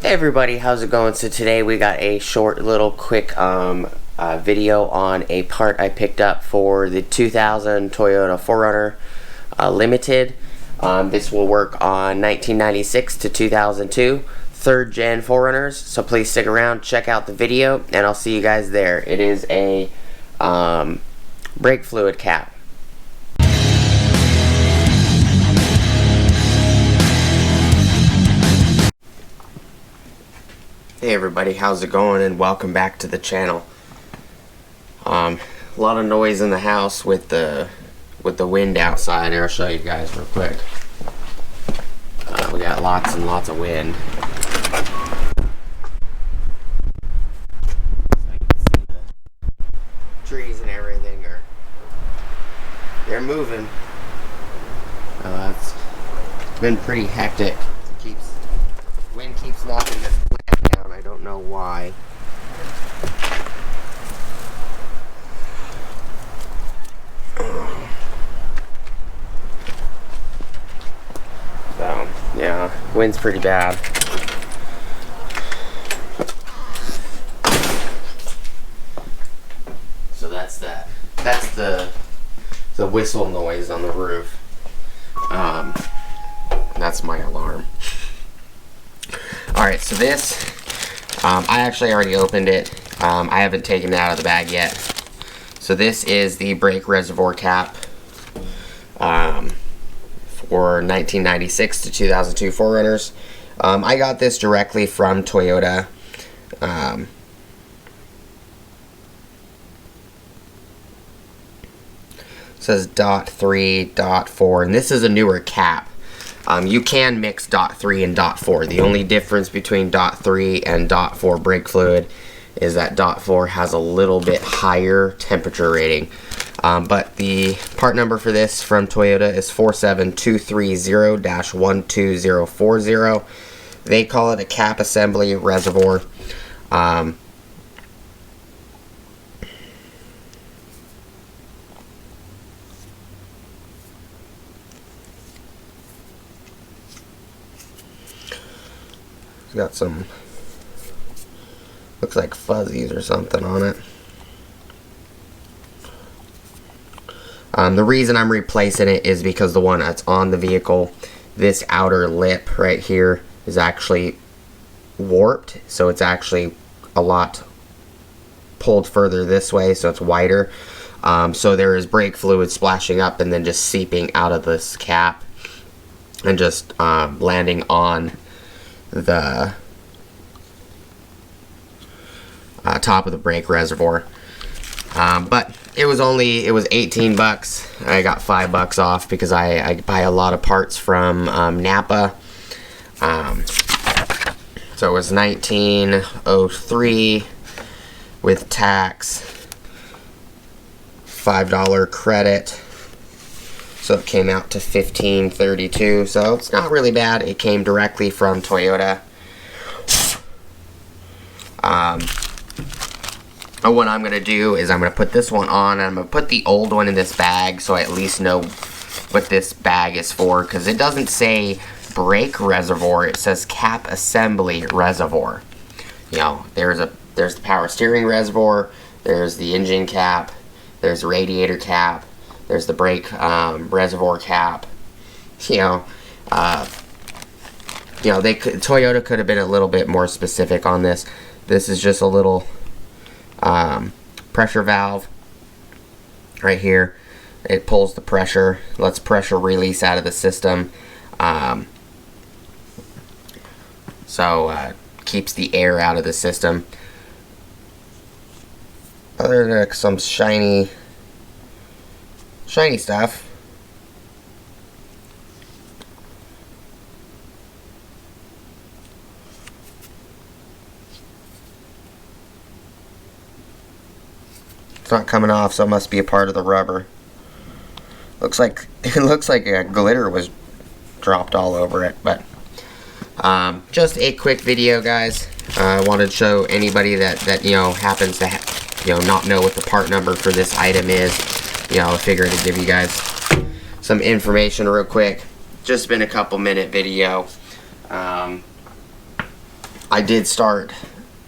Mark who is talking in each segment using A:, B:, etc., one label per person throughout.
A: Hey everybody, how's it going? So today we got a short little quick video on a part I picked up for the 2000 Toyota 4Runner Limited. This will work on 1996 to 2002 third gen 4Runners, so please stick around, check out the video, and I'll see you guys there. It is a brake fluid cap. Hey everybody, how's it going, and welcome back to the channel. A lot of noise in the house with the wind outside. I'll show you guys real quick. We got lots and lots of wind. So you can see the trees and everything they're moving. It's been pretty hectic. Wind keeps knocking this plant down. I don't know why. So, yeah, wind's pretty bad. So that's that. That's the whistle noise on the roof. That's my alarm. Alright, so this, I actually already opened it. I haven't taken it out of the bag yet. So this is the brake reservoir cap for 1996 to 2002 4Runners. I got this directly from Toyota. It says .3, .4, and this is a newer cap. You can mix .3 and .4. The only difference between .3 and .4 brake fluid is that .4 has a little bit higher temperature rating. But the part number for this from Toyota is 47230-12040. They call it a cap assembly reservoir. It's got some, looks like fuzzies or something on it. The reason I'm replacing it is because the one that's on the vehicle, this outer lip right here is actually warped, so it's actually a lot pulled further this way, so it's wider. So there is brake fluid splashing up and then just seeping out of this cap and just landing on the top of the brake reservoir. But it was 18 bucks. I got $5 off because I buy a lot of parts from Napa. So it was $19.03 with tax, $5 credit. So it came out to $15.32, so it's not really bad. It came directly from Toyota. What I'm going to do is I'm going to put this one on, and I'm going to put the old one in this bag so I at least know what this bag is for, because it doesn't say brake reservoir, it says cap assembly reservoir. You know, there's the power steering reservoir, there's the engine cap, there's the radiator cap, there's the brake reservoir cap. Toyota could have been a little bit more specific on this. This is just a little pressure valve right here. It pulls the pressure, lets pressure release out of the system. Keeps the air out of the system. Other than some shiny stuff. It's not coming off, so it must be a part of the rubber. It looks like a glitter was dropped all over it, but just a quick video, guys. I wanted to show anybody that happens to not know what the part number for this item is. I figured to give you guys some information real quick. Just been a couple minute video. I did start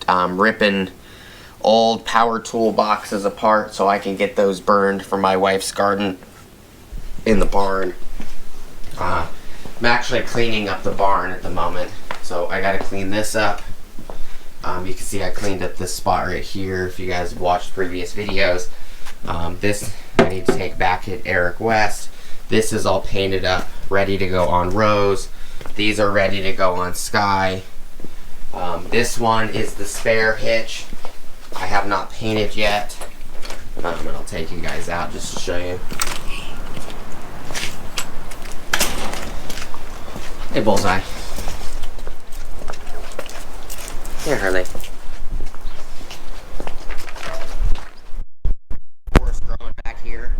A: ripping old power tool boxes apart so I can get those burned for my wife's garden in the barn. I'm actually cleaning up the barn at the moment, so I gotta clean this up. You can see I cleaned up this spot right here if you guys have watched previous videos. This I need to take back at Eric West. This is all painted up, ready to go on Rose. These are ready to go on Sky. This one is the spare hitch. I have not painted yet. And I'll take you guys out just to show you. Hey, Bullseye. Here, Harley. Forest growing back here.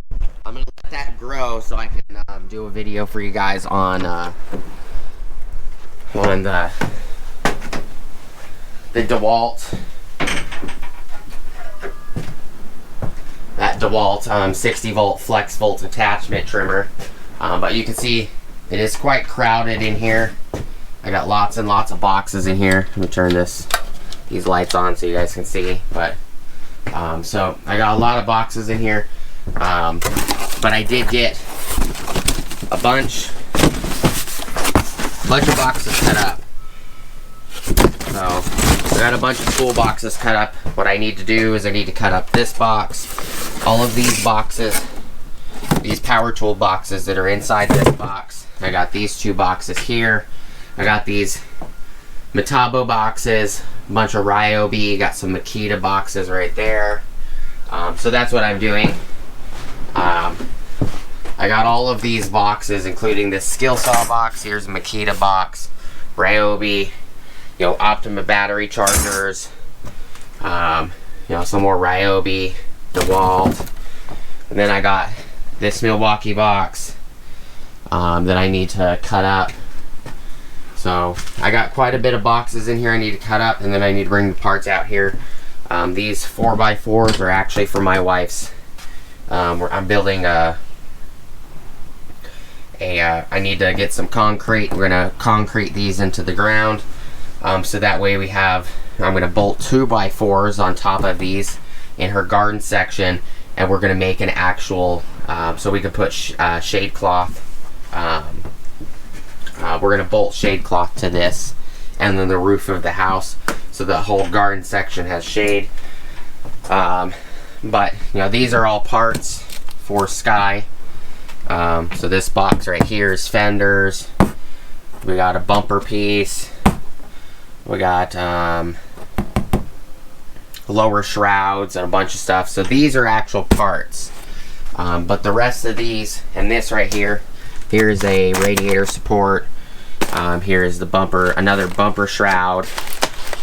A: I'm gonna let that grow so I can do a video for you guys on the DeWalt. That DeWalt 60 volt flex volt attachment trimmer. But you can see it is quite crowded in here. I got lots and lots of boxes in here. Let me turn these lights on so you guys can see. But so I got a lot of boxes in here. But I did get a bunch of boxes cut up. So I got a bunch of tool boxes cut up. What I need to do is I need to cut up this box, all of these boxes, these power tool boxes that are inside this box. I got these two boxes here. I got these Metabo boxes, a bunch of Ryobi, got some Makita boxes right there. So that's what I'm doing. I got all of these boxes, including this skill saw box. Here's a Makita box, Ryobi, Optima battery chargers, some more Ryobi, DeWalt, and then I got this Milwaukee box that I need to cut up. So I got quite a bit of boxes in here I need to cut up, and then I need to bring the parts out here. These 4x4s are actually for my wife's. I'm building I need to get some concrete. We're gonna concrete these into the ground. So that way I'm gonna bolt 2x4s on top of these in her garden section, and we're gonna make an actual, so we can put shade cloth. We're gonna bolt shade cloth to this, and then the roof of the house, so the whole garden section has shade. But these are all parts for Sky. So this box right here is fenders. We got a bumper piece. We got lower shrouds and a bunch of stuff. So these are actual parts. But the rest of these, and this right here, here's a radiator support. Here is the bumper, another bumper shroud,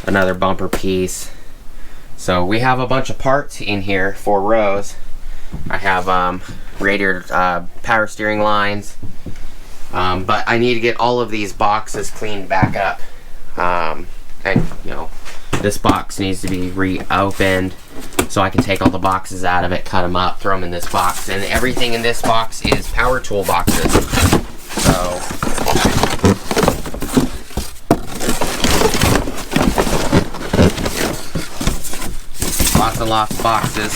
A: another bumper piece. So we have a bunch of parts in here for Rose. I have radiator power steering lines. But I need to get all of these boxes cleaned back up. And this box needs to be reopened so I can take all the boxes out of it, cut them up, throw them in this box. And everything in this box is power tool boxes. So lots and lots of boxes.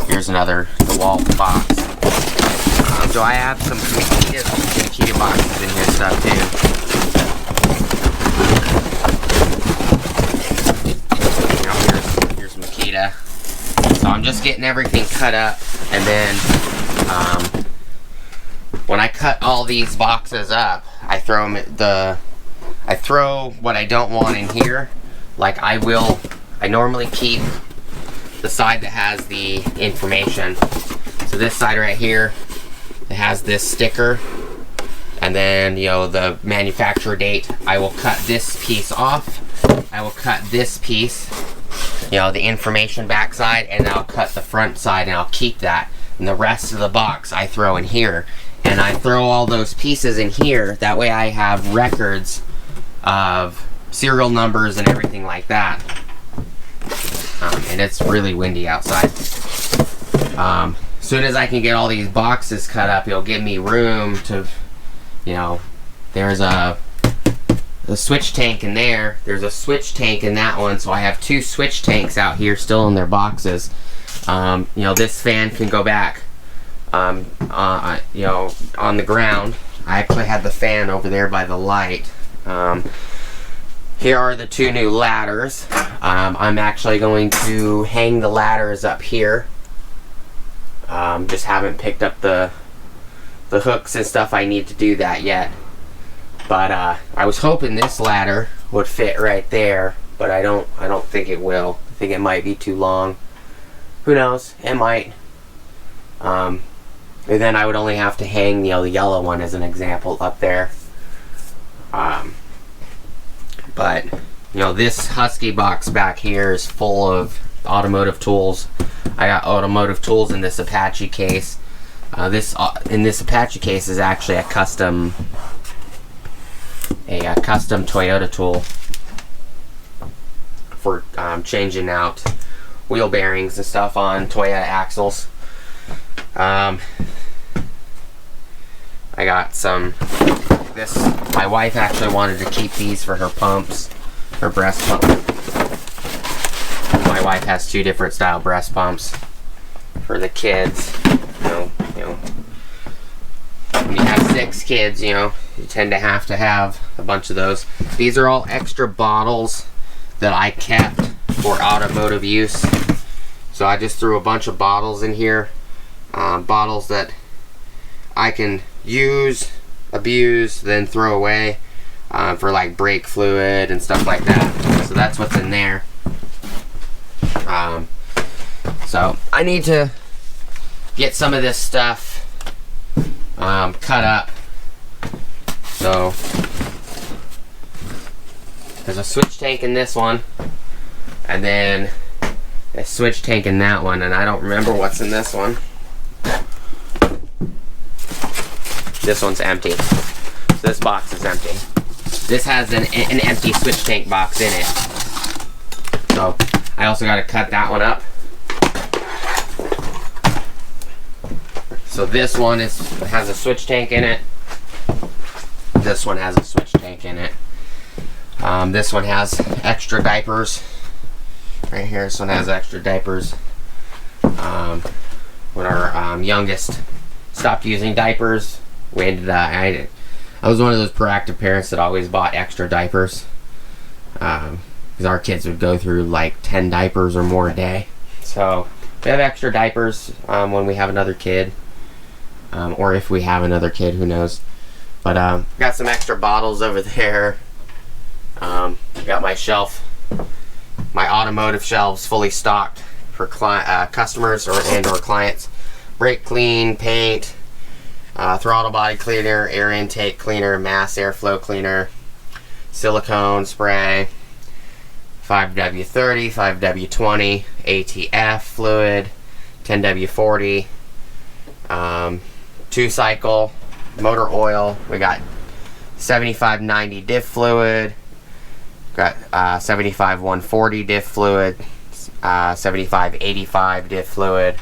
A: Here's another DeWalt box. So I have some Makita boxes in here and stuff too. Here's Makita. So I'm just getting everything cut up, and then when I cut all these boxes up, I throw what I don't want in here. Like I normally keep the side that has the information. So this side right here, it has this sticker, and then the manufacturer date. I will cut this piece off. I will cut this piece, the information backside, and I'll cut the front side, and I'll keep that. And the rest of the box I throw in here, and I throw all those pieces in here. That way I have records of serial numbers and everything like that. And it's really windy outside. Soon as I can get all these boxes cut up, it'll give me room to, there's a the switch tank in there. There's a switch tank in that one, so I have 2 switch tanks out here still in their boxes. You know, this fan can go back, you know, on the ground. I actually had the fan over there by the light. Here are the 2 new ladders. I'm actually going to hang the ladders up here. Just haven't picked up the hooks and stuff. I need to do that yet. But I was hoping this ladder would fit right there, but I don't think it will. I think it might be too long. Who knows? It might. And then I would only have to hang, you know, the yellow one as an example up there. But you know, this Husky box back here is full of automotive tools. I got automotive tools in this Apache case. This Apache case is actually a custom Toyota tool for changing out wheel bearings and stuff on Toyota axles. I got some. My wife actually wanted to keep these for her pumps, her breast pump. My wife has 2 different style breast pumps for the kids. You know, when you have 6 kids, you know, you tend to have a bunch of those. These are all extra bottles that I kept for automotive use. So I just threw a bunch of bottles in here, bottles that I can use, abuse, then throw away for like brake fluid and stuff like that. So that's what's in there. So I need to get some of this stuff cut up. So there's a switch tank in this one, and then a switch tank in that one, and I don't remember what's in this one. This one's empty. This box is empty. This has an empty switch tank box in it. So I also got to cut that one up. So this one has a switch tank in it. This one has a switch tank in it. This one has extra diapers. Right here, this one has extra diapers. When our youngest stopped using diapers, we ended up, I was one of those proactive parents that always bought extra diapers. Because our kids would go through like 10 diapers or more a day. So we have extra diapers when we have another kid. Or if we have another kid, who knows. But got some extra bottles over there. Got my shelf, my automotive shelves fully stocked for customers or clients. Brake clean, paint, throttle body cleaner, air intake cleaner, mass airflow cleaner, silicone spray, 5W30, 5W20, ATF fluid, 10W40, 2-cycle motor oil. We got 7590 diff fluid, got 75-140 diff fluid, 75-85 diff fluid,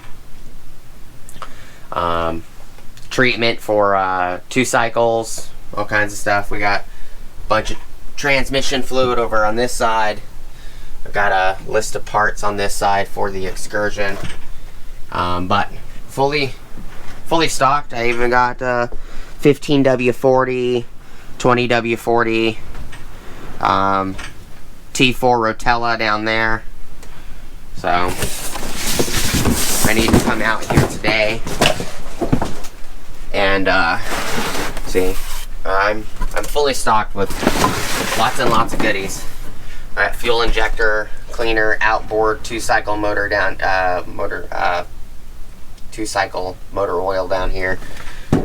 A: treatment for 2 cycles, all kinds of stuff. We got a bunch of transmission fluid over on this side. I've got a list of parts on this side for the Excursion, but fully stocked. I even got 15W40, 20W40, T4 Rotella down there. So I need to come out here today and see. I'm fully stocked with lots and lots of goodies. All right, fuel injector cleaner, outboard 2-cycle motor down, 2-cycle motor oil down here.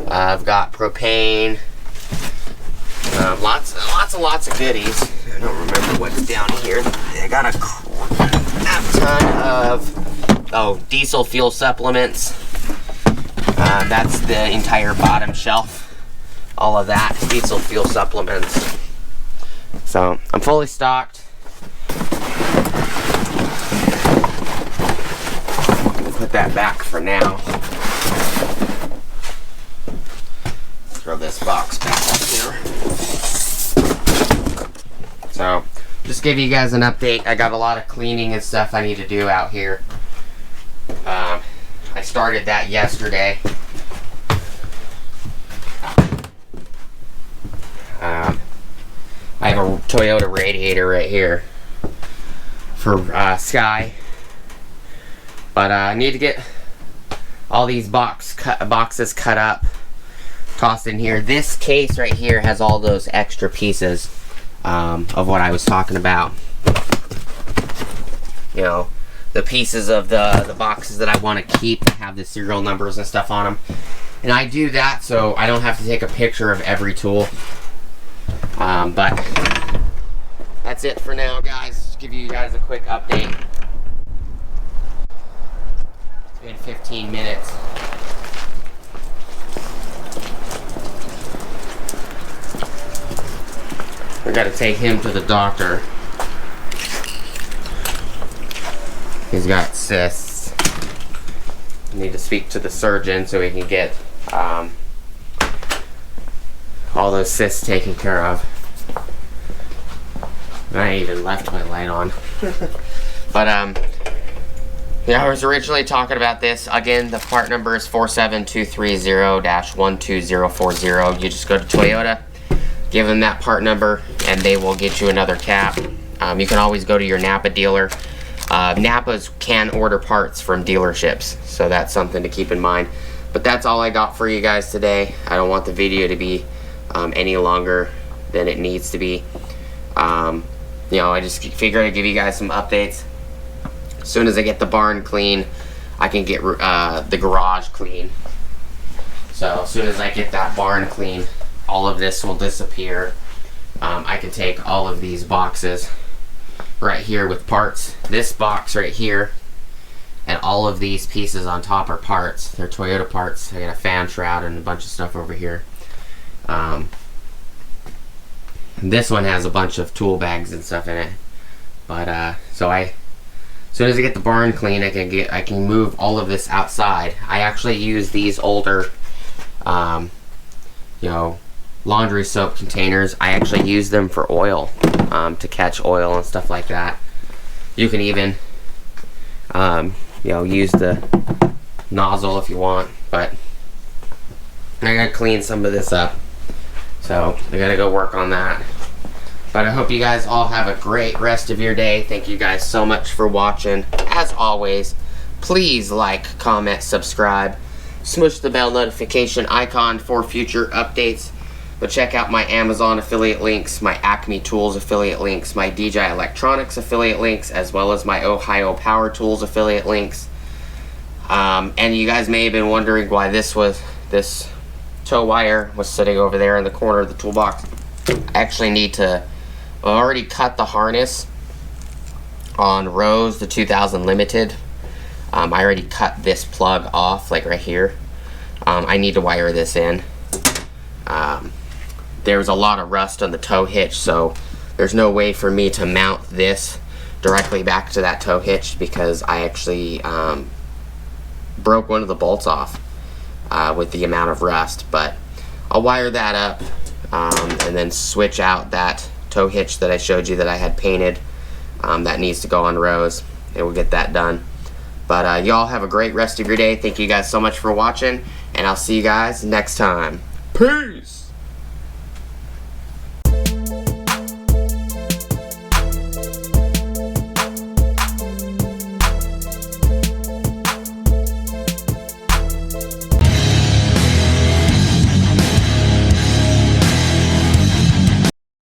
A: I've got propane. Lots and lots of goodies. I don't remember what's down here. I got a ton of diesel fuel supplements. That's the entire bottom shelf. All of that diesel fuel supplements. So I'm fully stocked. Put that back for now. Throw this box back up here. So just give you guys an update. I got a lot of cleaning and stuff I need to do out here. I started that yesterday. I have a Toyota radiator right here for Sky, but I need to get all these boxes cut up, tossed in here. This case right here has all those extra pieces of what I was talking about. You know, the pieces of the boxes that I want to keep have the serial numbers and stuff on them. And I do that so I don't have to take a picture of every tool. But that's it for now, guys. Just give you guys a quick update. It's been 15 minutes. We gotta take him to the doctor. He's got cysts. I need to speak to the surgeon so we can get all those cysts taken care of. I even left my light on. But yeah, I was originally talking about this. Again, the part number is 47230-12040. You just go to Toyota, give them that part number, and they will get you another cap. You can always go to your Napa dealer. Napas can order parts from dealerships, so that's something to keep in mind. But that's all I got for you guys today. I don't want the video to be any longer than it needs to be. You know, I just figured I'd give you guys some updates. As soon as I get the barn clean, I can get the garage clean. So as soon as I get that barn clean, all of this will disappear. I can take all of these boxes right here with parts. This box right here and all of these pieces on top are parts. They're Toyota parts. I got a fan shroud and a bunch of stuff over here. This one has a bunch of tool bags and stuff in it. But so as soon as I get the barn clean, I can move all of this outside. I actually use these older you know, laundry soap containers. I actually use them for oil, to catch oil and stuff like that. You can even you know, use the nozzle if you want, but I gotta clean some of this up, so I gotta go work on that. But I hope you guys all have a great rest of your day. Thank you guys so much for watching. As always, please like, comment, subscribe, smush the bell notification icon for future updates. But check out my Amazon affiliate links, my Acme Tools affiliate links, my DJI Electronics affiliate links, as well as my Ohio Power Tools affiliate links. And you guys may have been wondering why this tow wire was sitting over there in the corner of the toolbox. I actually need to, I've already cut the harness on Rose, the 2000 Limited. I already cut this plug off, like right here. I need to wire this in. There's a lot of rust on the tow hitch, so there's no way for me to mount this directly back to that tow hitch because I actually broke one of the bolts off with the amount of rust. But I'll wire that up and then switch out that tow hitch that I showed you that I had painted that needs to go on Rose, and we'll get that done. But y'all have a great rest of your day. Thank you guys so much for watching, and I'll see you guys next time. Peace!